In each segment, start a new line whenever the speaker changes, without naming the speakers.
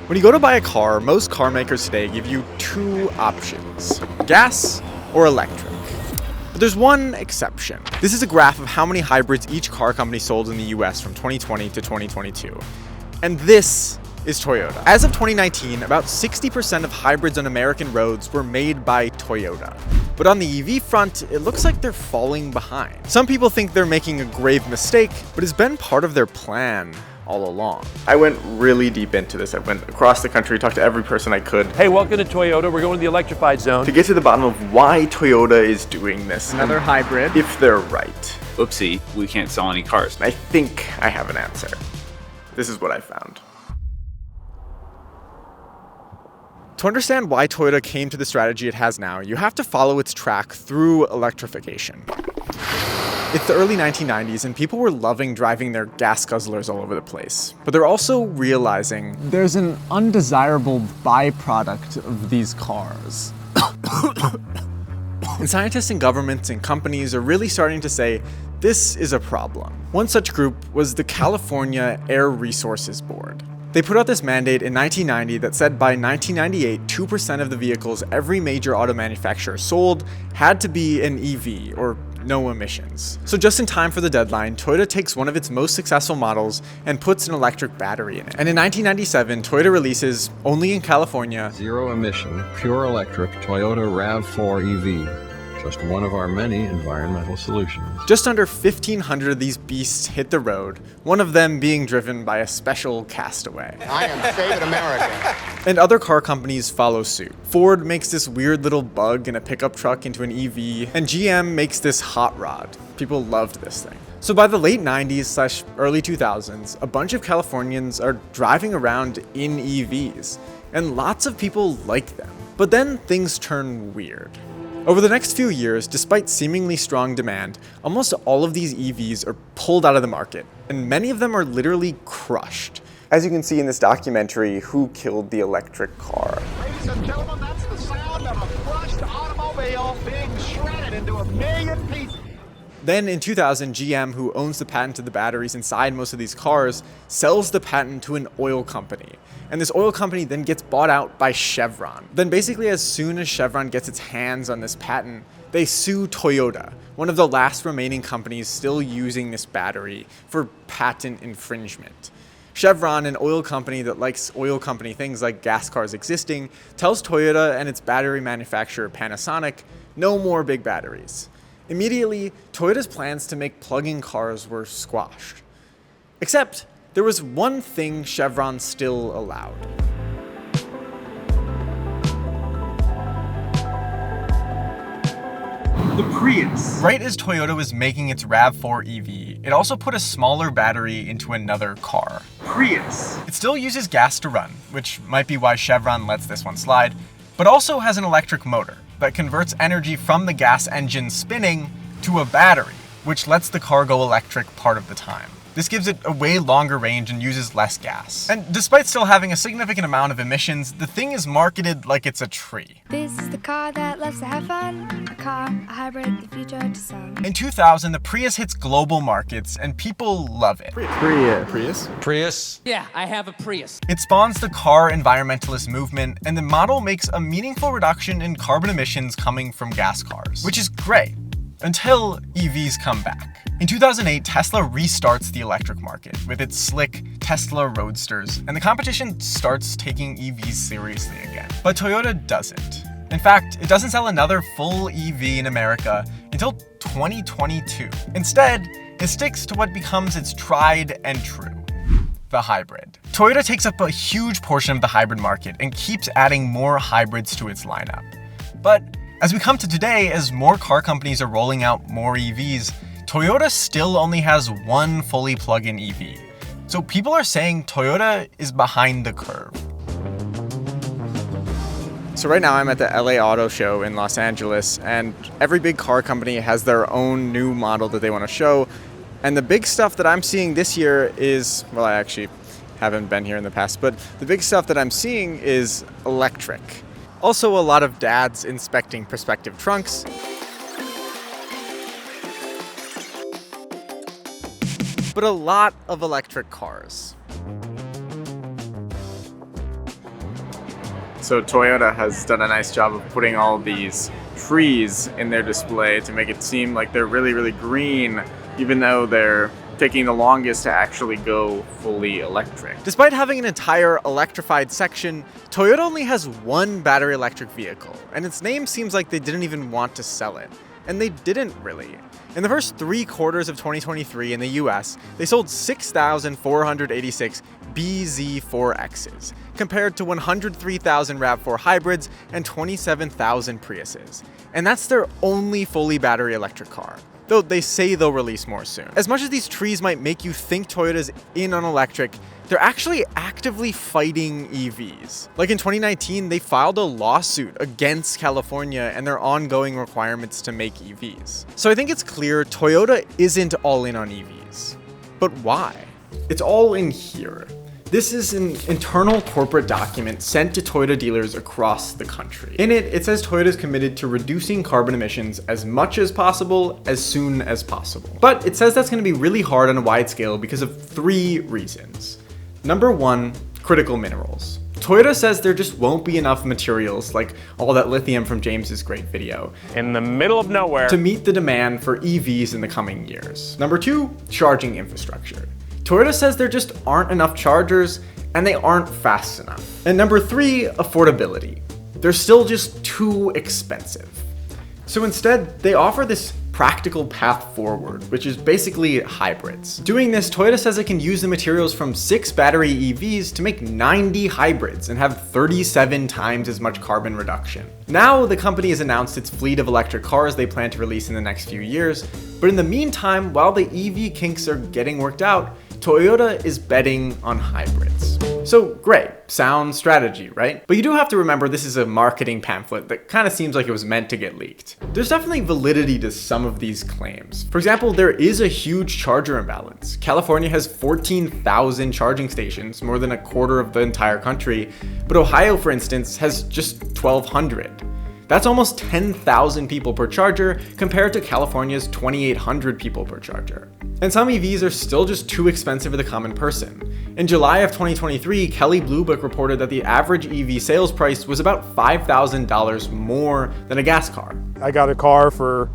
When you go to buy a car, most car makers today give you two options: gas or electric. But there's one exception. This is a graph of how many hybrids each car company sold in the US from 2020 to 2022. And this is Toyota. As of 2019, about 60% of hybrids on American roads were made by Toyota. But on the EV front, it looks like they're falling behind. Some people think they're making a grave mistake, but it's been part of their plan all along. I went really deep into this. I went across the country, talked to every person I could.
Hey, welcome to Toyota. We're going to the electrified zone.
To get to the bottom of why Toyota is doing this.
Another hybrid.
If they're right.
Oopsie, we can't sell any cars.
I think I have an answer. This is what I found. To understand why Toyota came to the strategy it has now, you have to follow its track through electrification. It's the early 1990s and people were loving driving their gas guzzlers all over the place. But they're also realizing
there's an undesirable byproduct of these cars.
And scientists and governments and companies are really starting to say this is a problem. One such group was the California Air Resources Board. They put out this mandate in 1990 that said by 1998, 2% of the vehicles every major auto manufacturer sold had to be an EV, or no emissions. So just in time for the deadline, Toyota takes one of its most successful models and puts an electric battery in it. And in 1997, Toyota releases, only in California,
zero emission, pure electric Toyota RAV4 EV. Just one of our many environmental solutions.
Just under 1,500 of these beasts hit the road, one of them being driven by a special castaway.
I am saving America.
And other car companies follow suit. Ford makes this weird little bug in a pickup truck into an EV, and GM makes this hot rod. People loved this thing. So by the late 90s/early 2000s, a bunch of Californians are driving around in EVs, and lots of people like them. But then things turn weird. Over the next few years, despite seemingly strong demand, almost all of these EVs are pulled out of the market, and many of them are literally crushed. As you can see in this documentary, Who Killed the Electric Car?
Ladies and gentlemen, that's the sound of a crushed automobile being shredded into a million pieces.
Then in 2000, GM, who owns the patent to the batteries inside most of these cars, sells the patent to an oil company. And this oil company then gets bought out by Chevron. Then basically as soon as Chevron gets its hands on this patent, they sue Toyota, one of the last remaining companies still using this battery, for patent infringement. Chevron, an oil company that likes oil company things like gas cars existing, tells Toyota and its battery manufacturer Panasonic, no more big batteries. Immediately, Toyota's plans to make plug-in cars were squashed. Except, there was one thing Chevron still allowed.
The Prius.
Right as Toyota was making its RAV4 EV, it also put a smaller battery into another car.
Prius.
It still uses gas to run, which might be why Chevron lets this one slide, but also has an electric motor that converts energy from the gas engine spinning to a battery, which lets the car go electric part of the time. This gives it a way longer range and uses less gas. And despite still having a significant amount of emissions, the thing is marketed like it's a tree.
This is the car that loves to have fun. A car, a hybrid, the future to some.
In 2000, the Prius hits global markets and people love it.
Prius?
Yeah, I have a Prius.
It spawns the car environmentalist movement, and the model makes a meaningful reduction in carbon emissions coming from gas cars, which is great, until EVs come back. In 2008, Tesla restarts the electric market with its slick Tesla Roadsters, and the competition starts taking EVs seriously again. But Toyota doesn't. In fact, it doesn't sell another full EV in America until 2022. Instead, it sticks to what becomes its tried and true: the hybrid. Toyota takes up a huge portion of the hybrid market and keeps adding more hybrids to its lineup. But as we come to today, as more car companies are rolling out more EVs, Toyota still only has one fully plug-in EV. So people are saying Toyota is behind the curve. So right now I'm at the LA Auto Show in Los Angeles, and every big car company has their own new model that they want to show. And the big stuff that I'm seeing this year is, well, I actually haven't been here in the past, but the big stuff that I'm seeing is electric. Also a lot of dads inspecting prospective trunks. But a lot of electric cars. So Toyota has done a nice job of putting all these trees in their display to make it seem like they're really, really green, even though they're taking the longest to actually go fully electric. Despite having an entire electrified section, Toyota only has one battery electric vehicle, and its name seems like they didn't even want to sell it. And they didn't really. In the first 3 quarters of 2023 in the US, they sold 6,486 BZ4Xs, compared to 103,000 RAV4 hybrids and 27,000 Priuses. And that's their only fully battery electric car, though they say they'll release more soon. As much as these trees might make you think Toyota's in on electric, they're actually actively fighting EVs. Like in 2019, they filed a lawsuit against California and their ongoing requirements to make EVs. So I think it's clear Toyota isn't all in on EVs. But why? It's all in here. This is an internal corporate document sent to Toyota dealers across the country. In it, it says Toyota is committed to reducing carbon emissions as much as possible, as soon as possible. But it says that's going to be really hard on a wide scale because of 3 reasons. Number 1, critical minerals. Toyota says there just won't be enough materials, like all that lithium from James's great video,
In the middle of nowhere.
to meet the demand for EVs in the coming years. Number 2, charging infrastructure. Toyota says there just aren't enough chargers and they aren't fast enough. And number 3, affordability. They're still just too expensive. So instead, they offer this practical path forward, which is basically hybrids. Doing this, Toyota says it can use the materials from 6 battery EVs to make 90 hybrids and have 37 times as much carbon reduction. Now, the company has announced its fleet of electric cars they plan to release in the next few years, but in the meantime, while the EV kinks are getting worked out, Toyota is betting on hybrids. So great, sound strategy, right? But you do have to remember this is a marketing pamphlet that kind of seems like it was meant to get leaked. There's definitely validity to some of these claims. For example, there is a huge charger imbalance. California has 14,000 charging stations, more than a quarter of the entire country, but Ohio, for instance, has just 1,200. That's almost 10,000 people per charger compared to California's 2,800 people per charger. And some EVs are still just too expensive for the common person. In July of 2023, Kelley Blue Book reported that the average EV sales price was about $5,000 more than a gas car.
I got a car for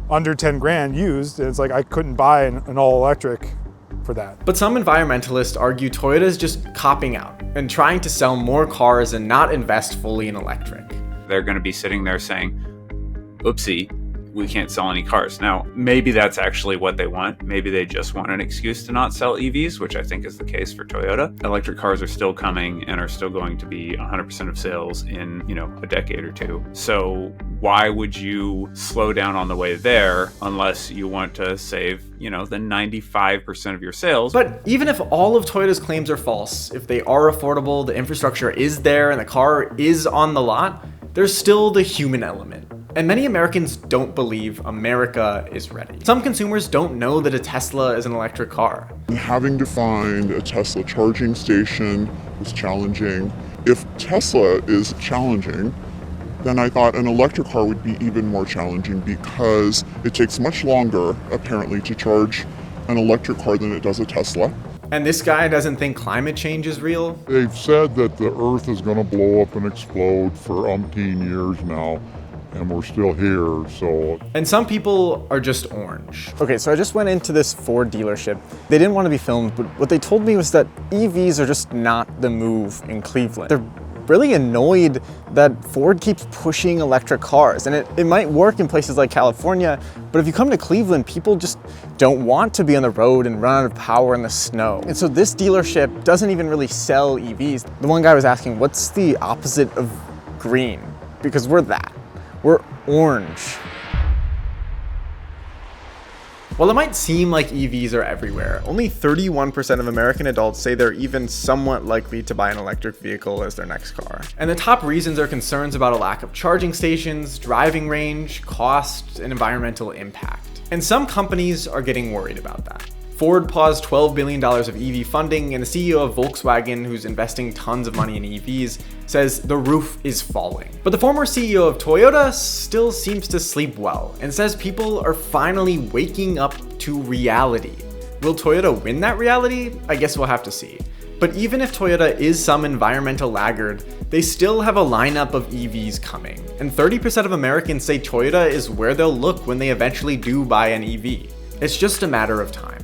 under 10 grand used, and it's like I couldn't buy an all electric for that.
But some environmentalists argue Toyota is just copping out and trying to sell more cars and not invest fully in electric.
They're going to be sitting there saying, oopsie, we can't sell any cars. Now, maybe that's actually what they want. Maybe they just want an excuse to not sell EVs, which I think is the case for Toyota. Electric cars are still coming and are still going to be 100% of sales in, a decade or 2. So why would you slow down on the way there unless you want to save, the 95% of your sales?
But even if all of Toyota's claims are false, if they are affordable, the infrastructure is there, and the car is on the lot, there's still the human element. And many Americans don't believe America is ready. Some consumers don't know that a Tesla is an electric car.
Having to find a Tesla charging station was challenging. If Tesla is challenging, then I thought an electric car would be even more challenging because it takes much longer, apparently, to charge an electric car than it does a Tesla.
And this guy doesn't think climate change is real?
They've said that the Earth is going to blow up and explode for umpteen years now, and we're still here, so...
And some people are just orange.
Okay, so I just went into this Ford dealership. They didn't want to be filmed, but what they told me was that EVs are just not the move in Cleveland. They're really annoyed that Ford keeps pushing electric cars, and it might work in places like California, but if you come to Cleveland, people just don't want to be on the road and run out of power in the snow. And so this dealership doesn't even really sell EVs. The one guy was asking, what's the opposite of green? Because we're that. We're orange.
While it might seem like EVs are everywhere, only 31% of American adults say they're even somewhat likely to buy an electric vehicle as their next car. And the top reasons are concerns about a lack of charging stations, driving range, cost, and environmental impact. And some companies are getting worried about that. Ford paused $12 billion of EV funding, and the CEO of Volkswagen, who's investing tons of money in EVs, says the roof is falling. But the former CEO of Toyota still seems to sleep well, and says people are finally waking up to reality. Will Toyota win that reality? I guess we'll have to see. But even if Toyota is some environmental laggard, they still have a lineup of EVs coming, and 30% of Americans say Toyota is where they'll look when they eventually do buy an EV. It's just a matter of time.